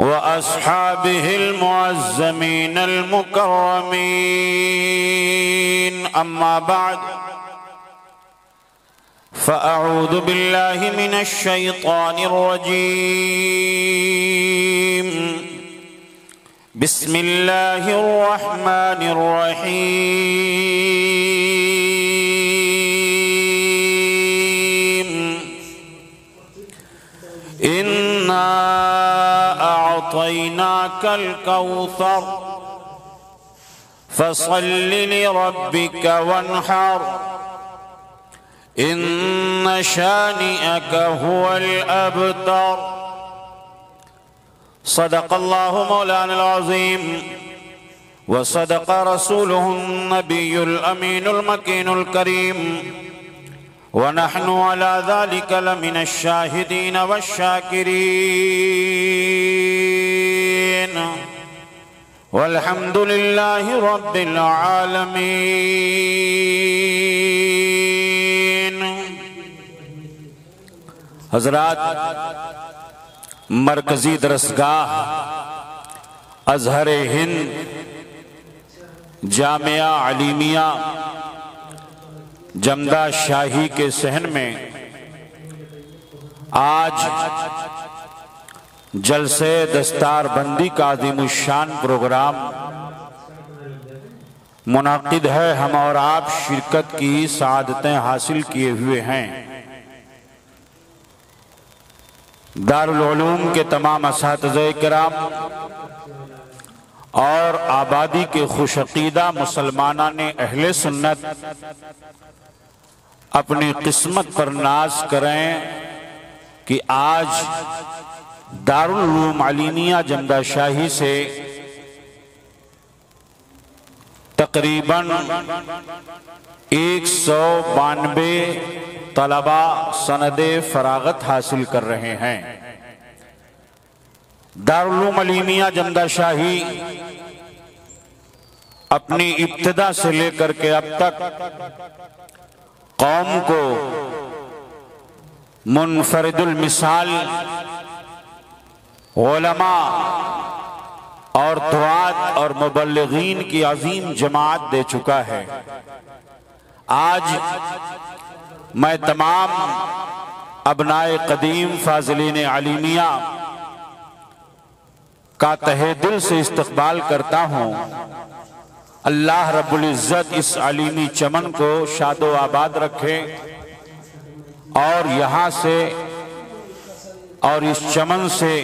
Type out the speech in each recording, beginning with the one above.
व अस्हाबिहिल मुअज़्ज़मीन अल मुकर्रमीन अम्मा बाद फ़अऊज़ु बिल्लाहि मिनश शैतानिर रजीम बिस्मिल्लाहिर रहमानिर रहीम इन्ना अअतैनाकल कौसर फसल्लि लिरब्बिक वन्हर इन्न शानिअक हुवल अबतर। सदक़ल्लाहु मौलाना अज़ीम व सदक़ रसूलुहुन नबियुल अमीनुल मकीनुल करीम व नहनु अला ज़ालिका लमिनश शाहिदीन वश्शाकिरीन वल्हम्दुलिल्लाहि रब्बिल आलमीन। हज़रात, मरकजी दरसगाह अज़हर हिंद जामिया अलीमिया जमदा शाही के सहन में आज जलसे दस्तार बंदी का अज़ीमुश्शान प्रोग्राम मुनाकिद है। हम और आप शिरकत की सादतें हासिल किए हुए हैं। दारुल उलूम के तमाम असातिज़े किराम और आबादी के खुशअक़ीदा मुसलमाना ने अहले सुन्नत अपनी किस्मत पर नाज करें कि आज दारुल उलूम अलीमिया जमदा शाही से तकरीबन 192 तलबा सनदे फरागत हासिल कर रहे हैं। दारुल उलूम अलीमिया जमदा शाही अपनी इब्तिदा से लेकर के अब तक कौम को मुनफरिदुल मिसाल उलमा और दुआत और मुबल्लिगीन की अजीम जमात दे चुका है। आज मैं तमाम अबनाए कदीम फाज़िलीन अलीमिया का तहे दिल से इस्तक़बाल करता हूँ। अल्लाह रब्बुल इज़्ज़त इस अलीमी चमन को शादो आबाद रखे और यहाँ से और इस चमन से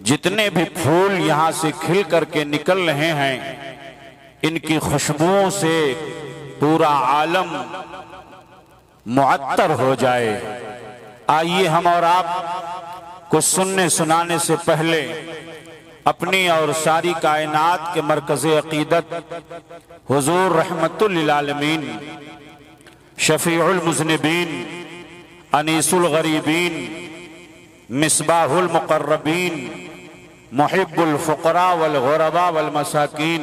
जितने भी फूल यहाँ से खिल करके निकल रहे हैं, इनकी खुशबुओं से पूरा आलम मुअत्तर हो जाए। आइए हम और आप कुछ सुनने सुनाने से पहले अपनी और सारी कायनात के मरकज़े अक़ीदत हुज़ूर रहमतुल लिल आलमीन, शफ़ीउल मुज़निबीन, अनीसुल गरीबीन, मिसबाहुल मुक़र्रबीन, मुहिब्बुल फ़ुक़रा वल ग़ुरबा वल मसाकीन,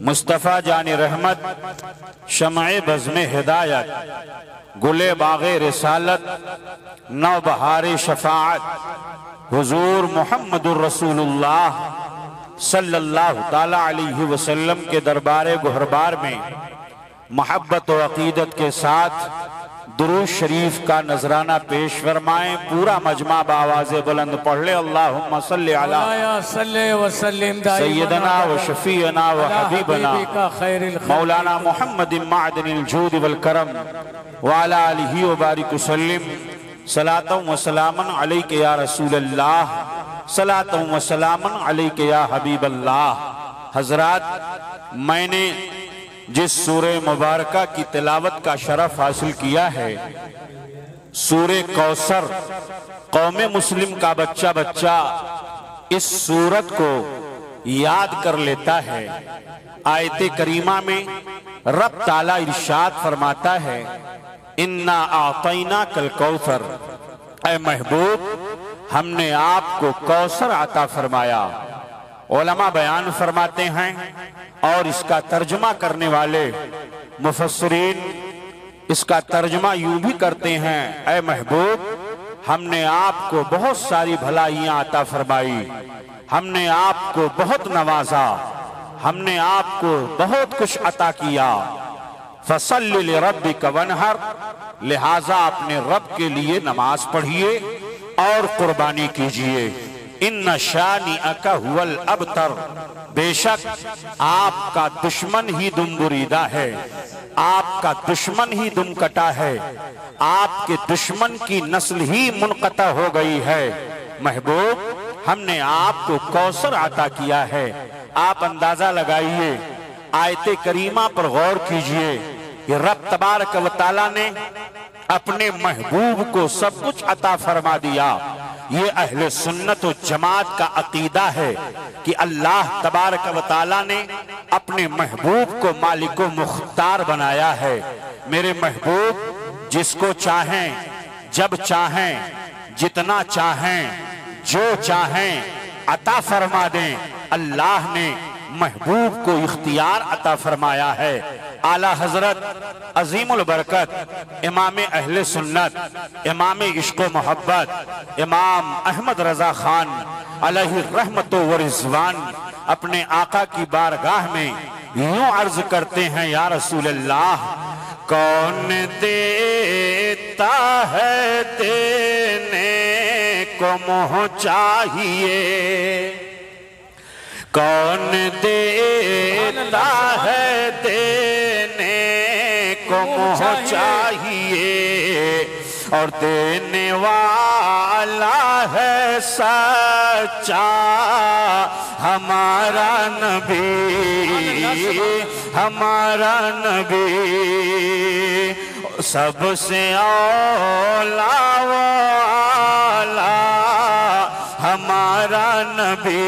मुस्तफ़ा जान रहमत, शम्अ बज़्म हिदायत, गुले बाग़े रिसालत, नौबहारे शफ़ाअत, हुज़ूर मुहम्मदुर रसूलुल्लाह सल्लल्लाहु ताला अलैहि वसल्लम के दरबार गुहरबार में मोहब्बत व अक़ीदत के साथ दुरूद शरीफ का नजराना पेश फरमाएं। पूरा मजमा बावाज़े बुलंद पढ़ ले। अल्लाहुम्मा सल्लि अला सय्यदना व शफ़ीअना व हबीबना मौलाना मुहम्मदिन मअदनिल जूद वल करम व अला आलिहि व बारिक वसल्लिम। सलातन व सलामन अलैका या रसूलल्लाह, सलातन व सलामन अलैका या हबीबल्लाह। हज़रात, मैंने जिस सूरे मुबारका की तिलावत का शरफ हासिल किया है, सूरे कौसर, कौमे मुस्लिम का बच्चा बच्चा इस सूरत को याद कर लेता है। आयते करीमा में रब ताला इरशाद फरमाता है, इन्ना आतैनाकल कौसर, ऐ महबूब हमने आपको कौसर अता फरमाया। उलमा बयान फरमाते हैं और इसका तर्जुमा करने वाले मुफस्सिरीन इसका तर्जुमा यूं भी करते हैं, ऐ महबूब हमने आपको बहुत सारी भलाइयां अता फरमाई, हमने आपको बहुत नवाजा, हमने आपको बहुत कुछ अता किया। फसल्लि लिरब्बिका वन्हर, लिहाजा अपने रब के लिए नमाज पढ़िए और कुर्बानी कीजिए। इन्न शानिअका हुवल अबतर, बेशक आपका दुश्मन ही दुमबुरीदा है, आपका दुश्मन ही दुमकटा है, आपके दुश्मन की नस्ल ही मुनक़ता हो गई है। महबूब, हमने आपको कौसर अता किया है। आप अंदाजा लगाइए, आयते करीमा पर गौर कीजिए। ये रब तबारक व तआला ने अपने महबूब को सब कुछ अता फरमा दिया। ये अहले सुन्नत व जमात का अकीदा है कि अल्लाह तबारक व तआला ने अपने महबूब को मालिक व मुख्तार बनाया है। मेरे महबूब जिसको चाहें, जब चाहें, जितना चाहें, जो चाहें अता फरमा दें। अल्लाह ने महबूब को इख्तियार अता फरमाया है। आला हजरत अजीमुल बरकत इमाम अहले सुन्नत, इमाम इश्क व मोहब्बत, इमाम अहमद रजा खान अलैहि रहमत व रिजवान अपने आका की बारगाह में यूं अर्ज करते हैं, या रसूल अल्लाह, कौन देता है देने को मुँह चाहिए, कौन देता है देने को मुँह चाहिए, और देने वाला है सच्चा हमारा नबी, हमारा नबी। सबसे औला वाला हमारा नबी,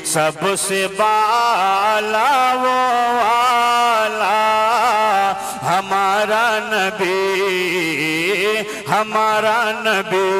सबसे बाला वो वाला हमारा नबी, हमारा नबी।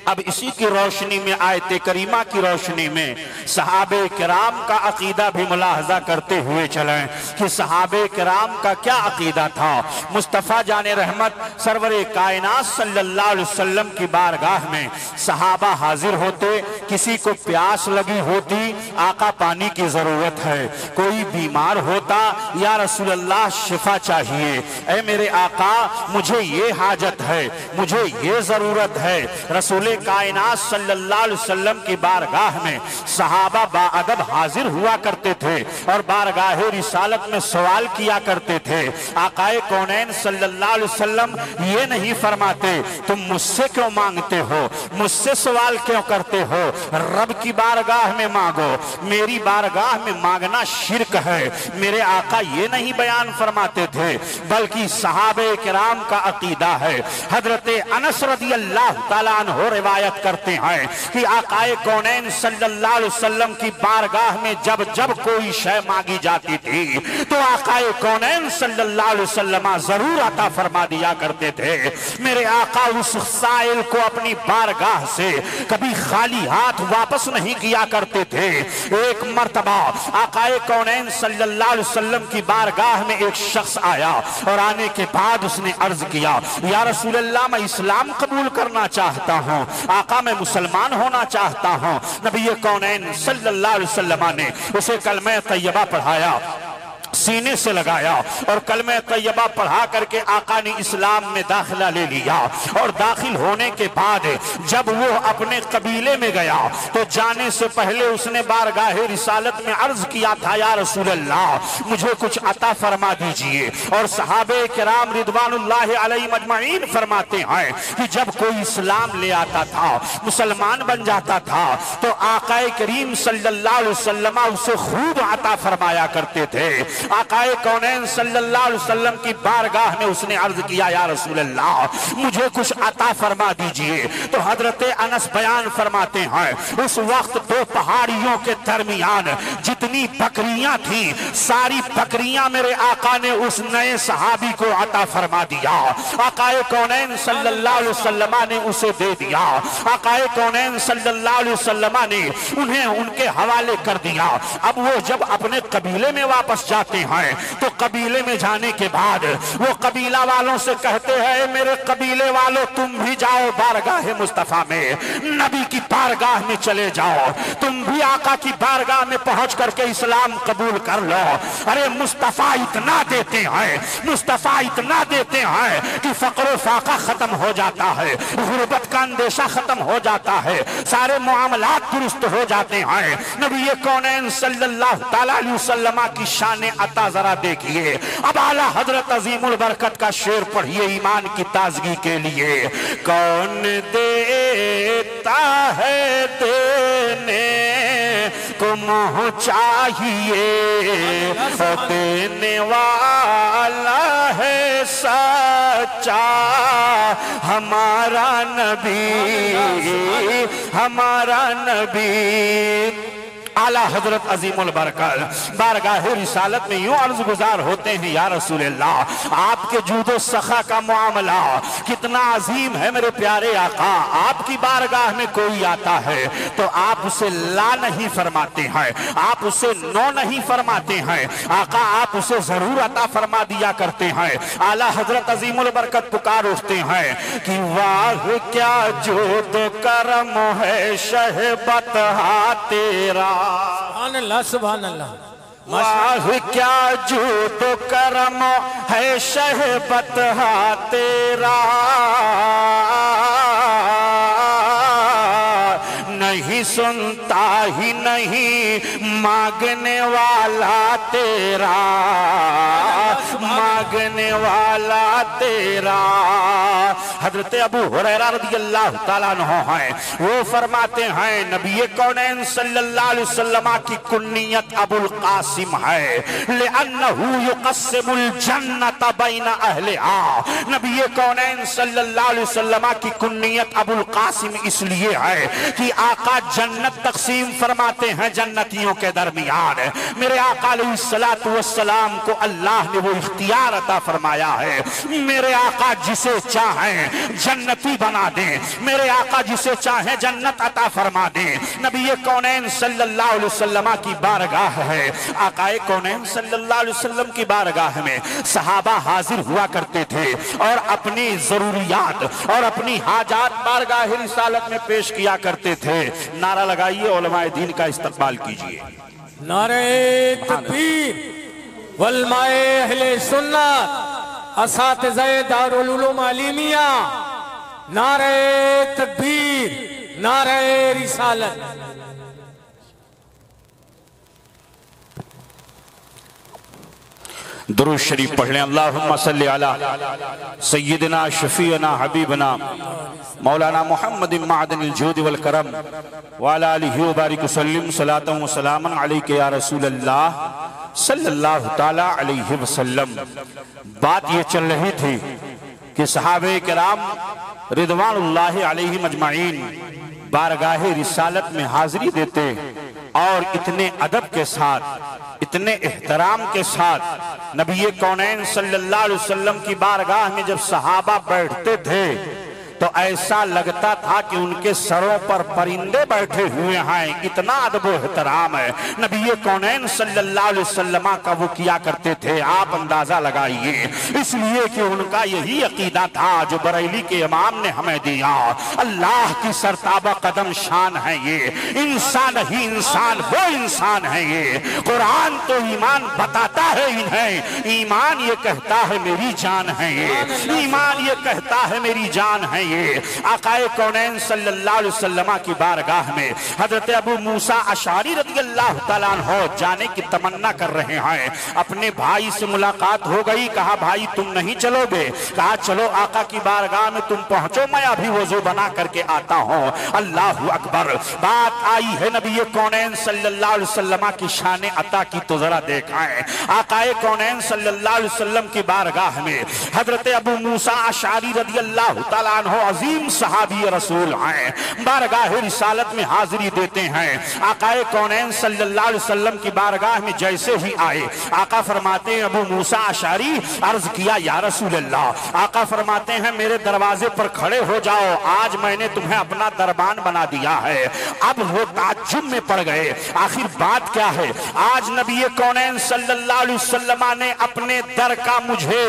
अब इसी की रोशनी में, आयत करीमा की रोशनी में सहाबे किराम का अकीदा भी मुलाहजा करते हुए चलें कि सहाबे किराम का क्या अकीदा था। मुस्तफ़ा जाने रहमत सरवरे कायनात सल्लल्लाहु अलैहि वसल्लम की बारगाह में सहाबा हाजिर होते। किसी को प्यास लगी होती, आका पानी की जरूरत है, कोई बीमार होता, या रसूल अल्लाह शिफा चाहिए, ऐ मेरे आका मुझे ये हाजत है, मुझे ये जरूरत है। रसूल कायनात सल्लल्लाहु अलैहि वसल्लम की बारगाह में सहाबा बाअदब हाजिर हुआ करते थे और बारगाह रिसालत में सवाल किया करते थे। आकाए कौनैन सल्लल्लाहु अलैहि वसल्लम ये नहीं फरमाते तुम मुझसे क्यों मांगते हो, मुझसे सवाल क्यों करते हो, रब की बारगाह में मांगो, मेरी बारगाह में मांगना शिर्क है। मेरे आका ये नहीं बयान फरमाते थे, बल्कि सहाबे किराम का अकीदा है। हजरत अनस रज़ियल्लाहु तआला अन्हु रिवायत करते हैं कि आकाए कौनैन सल्लल्लाहु अलैहि वसल्लम की बारगाह में जब जब कोई शय मांगी जाती थी तो आकाए कौनैन सल्लल्लाहु अलैहि वसल्लम जरूर अता फरमा दिया करते थे। मेरे आका उस साइल को अपनी बारगाह से कभी खाली हाथ वापस नहीं किया करते थे। एक मर्तबा आकाए कौनैन सल्लल्लाहु अलैहि वसल्लम की बारगाह में एक शख्स आया और आने के बाद उसने अर्ज किया, या रसूल अल्लाह मैं इस्लाम कबूल करना चाहता हूँ, आका मैं मुसलमान होना चाहता हूँ। नबी कौनैन सल्लल्लाहु अलैहि वसल्लम ने उसे कलमे तैयबा पढ़ाया, सीने से लगाया और कलमे तैयबा पढ़ा करके आका ने इस्लाम में दाखिला ले लिया। और दाखिल होने के बाद जब वो अपने कबीले में गया तो जाने से पहले उसने बारगाह रिसालत में अर्ज किया था, या रसूल अल्लाह मुझे कुछ अता फरमा दीजिए। और सहाबे किराम रिदवानुल्लाहि अलैहिम अजमईन फरमाते हैं कि जब कोई इस्लाम ले आता था, मुसलमान बन जाता था, तो आकाए करीम सल्लल्लाहु अलैहि वसल्लम उसे खूब अता फरमाया करते थे। आकाए कौनैन सल्लल्लाहु अलैहि वसल्लम की बारगाह में उसने अर्ज किया, या रसूल अल्लाह मुझे कुछ अता फरमा दीजिए। तो हजरत अनस बयान फरमाते हैं उस वक्त दो पहाड़ियों के दरमियान जितनी बकरियां थी सारी बकरियां मेरे आका ने उस नए सहाबी को अता फरमा दिया। आकाए कौनैन सल्लल्लाहु अलैहि वसल्लम ने उसे दे दिया। आकाए कौनैन सल्लल्लाहु अलैहि वसल्लम ने उन्हें उनके हवाले कर दिया। अब वो जब अपने कबीले में वापस जाते जाते हैं तो कबीले में जाने के बाद वो कबीला वालों से कहते हैं, मेरे कबीले वालों तुम भी जाओ बारगाह मुस्तफा में, नबी की बारगाह में चले जाओ, तुम भी आका की बारगाह में पहुंच करके इस्लाम कबूल कर लो। अरे मुस्तफा इतना देते हैं, मुस्तफा इतना देते हैं कि फक्र फाका खत्म हो जाता है, गुर्बत का अंदेशा खत्म हो जाता है, सारे मामलात दुरुस्त हो जाते हैं। नबी कौनैन सल्लल्लाहु तआला अलैहि वसल्लम की शान अता जरा देखिए। अब आला हजरत अजीमुल बरकत का शेर पढ़िए ईमान की ताजगी के लिए। कौन देता है देने को मुँह चाहिए, देने वाला है सच्चा हमारा नबी, हमारा नबी। आला हजरत अजीमुल बरकत बारगाह रिसालत में यूं अर्ज गुजार होते हैं, या रसूल अल्लाह आपके जूदो सखा का मामला कितना अजीम है मेरे प्यारे आका। आपकी बारगाह में कोई आता है तो आप उसे ला नहीं फरमाते हैं, आप उसे नो नहीं फरमाते हैं, आका आप उसे जरूर अता फरमा दिया करते हैं। आला हजरत अजीमुल बरकत पुकार उठते हैं कि वाह क्या जूदो करम है शहबत हा तेरा, सुभान अल्लाह सुभान अल्लाह। वाह क्या जूद करम है शहबत हा तेरा, नहीं सुनता ही नहीं मांगने वाला तेरा, मांगने वाला तेरा। हजरत अबू हुरैरा रज़ियल्लाहु ताला अन्हु हैं, वो फरमाते हैं नबी कौनैन सल्लल्लाहु अलैहि वसल्लम की कुन्नियत अबुल कासिम है, लिअन्नहु युक़स्सिमुल जन्नत बैन अहलिहा। नबी कौनैन सल्लल्लाहु अलैहि वसल्लम की कुन्नियत अबुल कासिम इसलिए है कि आका जन्नत तकसीम फरमाते हैं जन्नतियों के दरमियान। मेरे आका अलैहिस्सलातु वस्सलाम को अल्लाह ने वो इख्तियार अता फरमाया है, मेरे आका जिसे चाहें जन्नती बना दें, मेरे आका जिसे चाहे जन्नत अता फरमा दें। नबी कौनैन सल्लल्लाहु अलैहि वसल्लम की बारगाह है, आकाए कौनैन सल्लल्लाहु अलैहि वसल्लम की बारगाह में सहाबा हाजिर हुआ करते थे और अपनी जरूरियात और अपनी हाजात बारगाह रिसालत में पेश किया करते थे। नारा लगाइए, उलमाए दीन का इस्तकबाल कीजिए। नारे तकबीर, वलमाए अहले सुन्नत, असातिज़ाए दारुल उलूम आलिमिया, नारे तकबीर, नारे रिसालत। दुरूद शरीफ पढ़ लें। अल्लाहुम्मा सल्लि अला सय्यिदना शफीअना हबीबना मौलाना मुहम्मद मादनिल जूद वल करम व अला आलिहि व बारिक वसल्लिम सलातन व सलामन अलैका या रसूल अल्लाह सल्लल्लाहु ताला अलैहि वसल्लम। बात ये चल रही थी कि सहाबे किराम रिदवानुल्लाहि अलैहिम अजमाइन बारगाह रिसालत में हाजिरी देते और इतने अदब के साथ, इतने एहतराम के साथ नबी कौनैन सल्लल्लाहु अलैहि वसल्लम की बारगाह में जब सहाबा बैठते थे तो ऐसा लगता था कि उनके सरों पर परिंदे बैठे हुए हैं, इतना अदब व एहतराम है नबी कौनैन सल्लल्लाहु अलैहि वसल्लम का वो किया करते थे। आप अंदाजा लगाइए, इसलिए कि उनका यही अकीदा था जो बरेली के इमाम ने हमें दिया। अल्लाह की सरताबा कदम शान है ये, इंसान ही इंसान वो इंसान है ये। कुरान तो ईमान बताता है इन्हें, ईमान ये कहता है मेरी जान है ये, ईमान ये कहता है मेरी जान है ये। आकाए कौनैन सल्लल्लाहु अलैहि वसल्लम की बारगाह में हजरत अबू मूसा अशारी रज़ियल्लाहु ताला अन्हु जाने की तमन्ना कर रहे हैं। अपने भाई से मुलाकात हो गई, कहा भाई तुम नहीं चलोगे? कहा चलो आका की बारगाह में तुम पहुंचो, मैं अभी वजू बना करके आता हूं। अल्लाह अकबर। बात आई है नबी कौनैन सल्लल्लाहु अलैहि वसल्लम की शान अता की तो जरा देखें। आकाए कौनैन सल्लल्लाहु अलैहि वसल्लम की बारगाह में हजरत अबू मूसा अशारी रज़ियल्लाहु ताला अन्हु अजीम सहाबी रसूल हैं, बारगाह रिसालत में हाजिरी देते हैं। आकाए कौनैन सल्लल्लाहु अलैहि वसल्लम की बारगाह में जैसे ही आए, आका फरमाते हैं अबू मूसा अशारी, अर्ज किया या रसूल अल्लाह। आका फरमाते हैं मेरे दरवाजे पर खड़े हो जाओ, आज मैंने तुम्हें अपना दरबान बना दिया है। अब वो ताज्जुब में पड़ गए, आखिर बात क्या है। आज नबी कौनैन सल्लल्लाहु अलैहि वसल्लम ने अपने दर का मुझे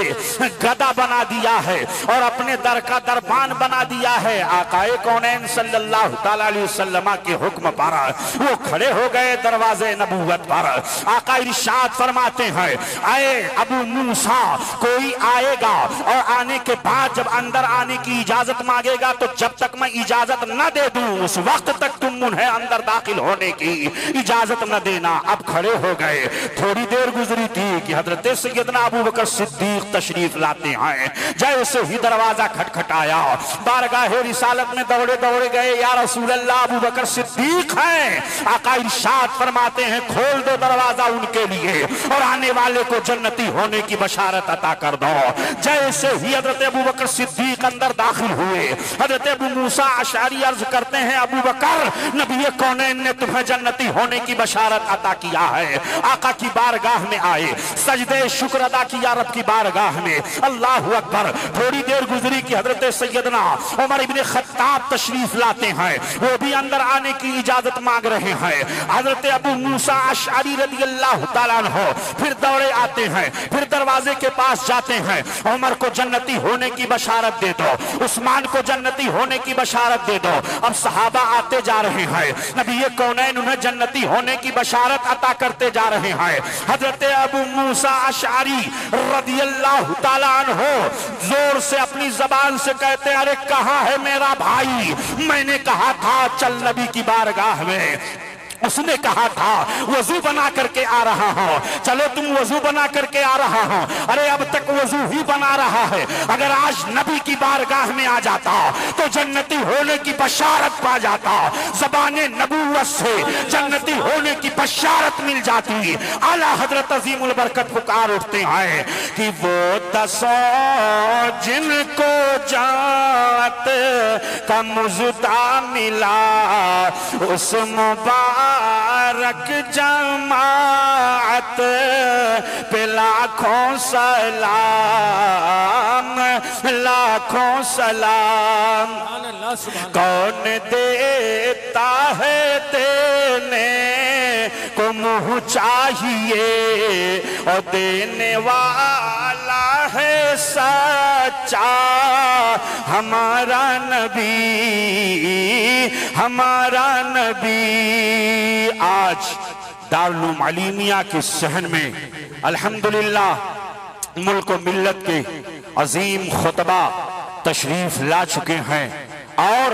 गदा बना दिया है और अपने दर का दरबान बना दिया है। आकाए कौनैन सल्लल्लाहु ताला अलैहि वसल्लम के हुक्म पर वो खड़े हो गए दरवाजे नबूवत पर। आका इरशाद फरमाते हैं आए अबू मूसा, कोई आएगा और आने के बाद जब अंदर आने की इजाजत मांगेगा तो जब तक मैं इजाजत न दे दूं उस वक्त तक तुम उन्हें अंदर दाखिल होने की इजाजत न देना। अब खड़े हो गए, थोड़ी देर गुजरी थी कि हजरत सैयदना अबू बकर सिद्दीक तशरीफ लाते हैं। जैसे ही दरवाजा खटखटाया, बारगाह रिसालत में दौड़े दौड़े गए, या रसूल अल्लाह अबू बकर सिद्दीक हैं। आका इरशाद फरमाते हैं खोल दो दरवाजा उनके लिए और आने वाले को जन्नती होने की बशारत अता कर दो। जैसे ही हजरत अबू बकर सिद्दीक अंदर दाखिल हुए, हजरत अबू मूसा अशारी अर्ज करते हैं अबू बकर, नबी कौनैन ने तुम्हें जन्नती होने की बशारत अता किया है। आका की बारगाह में आए, सजदे शुक्र अदा किया रब की बारगाह में। अल्लाह अकबर। थोड़ी देर गुजरी कि हजरत सैयदना उमर इब्ने खत्ताब तशरीफ लाते हैं, वो भी अंदर आने की इजाजत मांग रहे हैं। हजरत अबू मूसा अशअरी रदियल्लाहु ताला अन्हु फिर दौड़े आते हैं, फिर दरवाजे के पास जाते हैं, उमर को जन्नती होने की बशारत दे दो, उस्मान को जन्नती होने की बशारत दे दो। अब सहाबा आते जा रहे हैं, नबी कौनैन उन्हें जन्नती होने की बशारत अता करते जा रहे हैं। हजरत अबू मूसा अशअरी रदियल्लाहु ताला अन्हु जोर से अपनी जबान से कहते अरे कहाँ है मेरा भाई, मैंने कहा था चल नबी की बारगाह में, उसने कहा था वजू बना करके आ रहा हूं, चलो तुम वजू बना करके आ रहा हूं। अरे अब तक वजू ही बना रहा है, अगर आज नबी की बारगाह में आ जाता तो जन्नती होने की बशारत पा जाता, ज़बाने नबूवत से जन्नती होने की बशारत मिल जाती। आला हजरत अजीमुल बरकत पुकार उठते हैं कि वो 10 जिनको जात का मुजदा मिला, उस मुबारक जमात पे लाखों सलाम, लाखों सलाम। कौन देता है देने को मुँह चाहिए और देने वाला है सच्चा हमारा नबी, हमारा नबी। आज दारुल उलूम अलीमिया के सहन में अल्हम्दुलिल्लाह मुल्क व मिल्लत के अजीम खुतबा तशरीफ ला चुके हैं और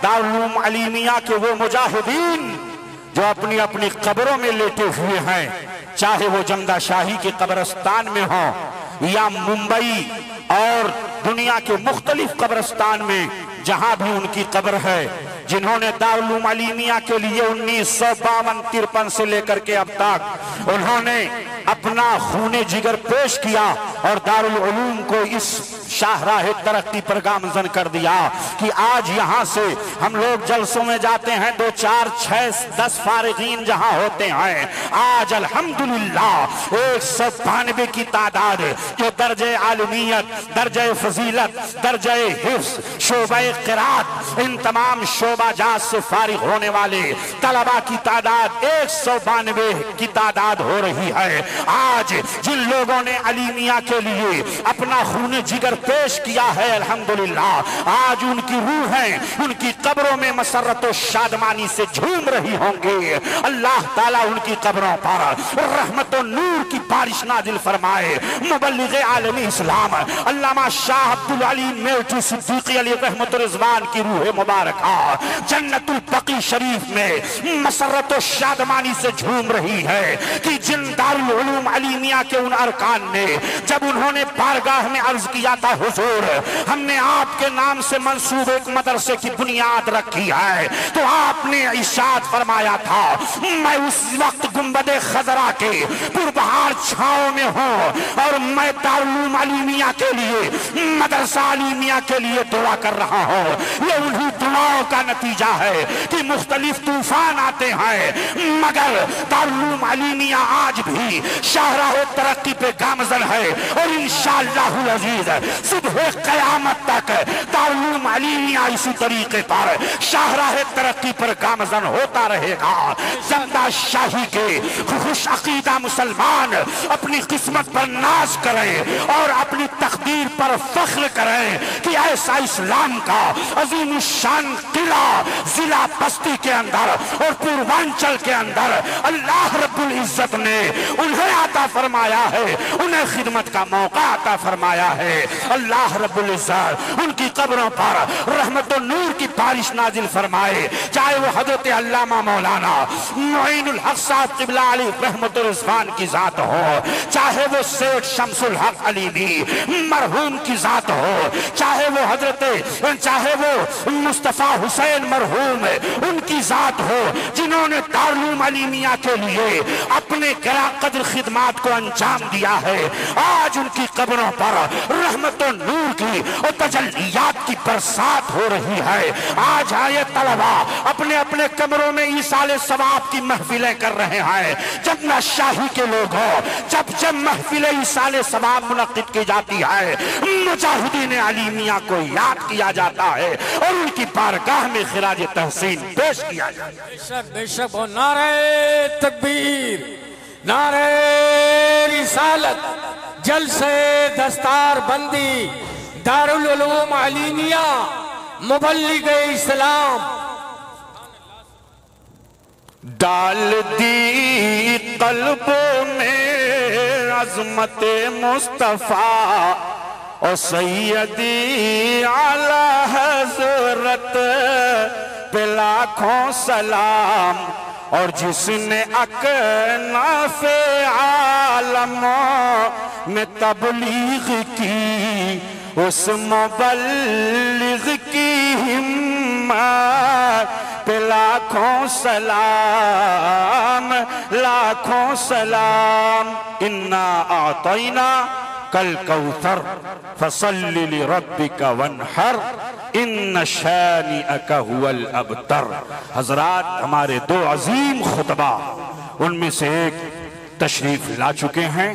दारुल उलूम अलीमिया के वो मुजाहिदीन जो अपनी अपनी कब्रों में लेटे हुए हैं, चाहे वो जमदा शाही के कब्रिस्तान में हो या मुंबई और दुनिया के मुख्तलिफ कब्रिस्तान में जहां भी उनकी कब्र है, जिन्होंने दारुल उलूम अलीमिया के लिए 1952-53 से लेकर के अब तक उन्होंने अपना खूने जिगर पेश किया और दारुल उलूम को इस शाहराह तरक्की पर गामजन कर दिया कि आज यहाँ से हम लोग जलसों में जाते हैं, 2, 4, 6, 10 फारिगीन जहाँ होते हैं, आज अल्हम्दुलिल्लाह 192 की तादाद जो दर्जे आलमियत, दर्जे फजीलत, दर्जे हिफ्ज़, शोबे क़िरात, इन तमाम शोबाजात से फारिग होने वाले तलबा की तादाद 192 की तादाद हो रही है। आज जिन लोगों ने अलीमिया के लिए अपना खून जिगर पेश किया है अल्हम्दुलिल्लाह, आज उनकी रूहें उनकी कब्रों में मसरत और शादमानी से झूम रही होंगे। अल्लाह ताला उनकी कब्रों पर रहमत और नूर की बारिश नाजिल फरमाए। मुबल्लिग़े आलमी इस्लाम अल्लामा शाह अब्दुल अली मेरठी सिद्दीकी अली रहमत रिज़वान की रूह मुबारक जन्नतुल बकी कराची शरीफ में मसरत और शादमानी से झूम रही है कि जिन दारुल उलूम अलीमिया के उन अरकान ने जब उन्होंने बारगाह में अर्ज किया था, हुजूर हमने आपके नाम से मंसूब एक मदरसे की बुनियाद रखी है, तो आपने इरशाद फरमाया था, मैं उस वक्त गुंबदे खजरा के पुरबहार छांव में हूँ और मैं दारुल उलूम अलीमिया के लिए, मदरसा अलीमिया के लिए दुआ कर रहा हूँ। ये उन्हीं दुआओं का नतीजा है कि मुख्तलिफ तूफान आते हैं, मगर दारुल उलूम अलीमिया आज भी शाहराह तरक्की पे गामजन है और इंशाअल्लाहुल अजीज सुबह क़यामत तक दारुल उलूम अलीमिया इसी तरीके पर शाहराह तरक्की पर गामजन होता रहेगा। ज़िंदा शाही के खुश अकीदा मुसलमान अपनी किस्मत पर नाज करें और अपनी तकदीर पर फख्र करें कि ऐसा इस्लाम का अजीम शान किला जिला बस्ती के अंदर और पूर्वांचल के अंदर अल्लाह रब्बुल इज्जत ने उन्हें अता फरमाया है, उन्हें खिदमत का मौका अता फरमाया है। अल्लाह रब्बुल इज्जत उनकी कब्रों पर रहमत और नूर की बारिश नाजिल फरमाए, चाहे वो हजरत अल्लामा मौलाना मुईनुल हक साहब क़िबला अलैहि रहमतुर रिज़वान की जात हो, चाहे वो सेठ शमसुल हक अलीमी मरहूम की जात हो, चाहे वो मुस्तफा हुसैन मरहूम उनकी जात हो, जिन्होंने दारुल उलूम अलीमिया के लिए अपने गिरा कद्र खिदमात को अंजाम दिया है। आज उनकी कब्रों पर रहमत और नूर की और तजल्लियात की बरसात हो रही है। आज आए तलबा अपने अपने कमरों में ईसाले सवाब की महफिलें कर रहे हैं। जब न शाही के लोग हो, जब महफिलें ईसाले सवाब मुनक्किद की जाती है, मुजाहिदीन अलीमिया को याद किया जाता है और उनकी बारगाह में खिराज तहसीन पेश किया जाता है। बेशक बेशक हो। नारे तकबीर, नारे रिसालत, जलसे दस्तार बंदी, दारुल उलूम अलीमिया, मुबल्लिग इस्लाम। डाल दी कल्बों में अज़मत मुस्तफा और सैयदी आला हज़रत पे लाखों सलाम, और जिसने अकनाफ़े आलमों में तबलीग की उस मुबल्लिग की हिम्मत पे लाखों सलाम, लाखों सलाम। इन्ना आतैना कल कौसर फसल्लि लिरब्बिका वन्हर इन्न शानिअका हुवल अबतर। हजरात, हमारे दो अजीम खुतबा उनमें से एक तशरीफ ला चुके हैं।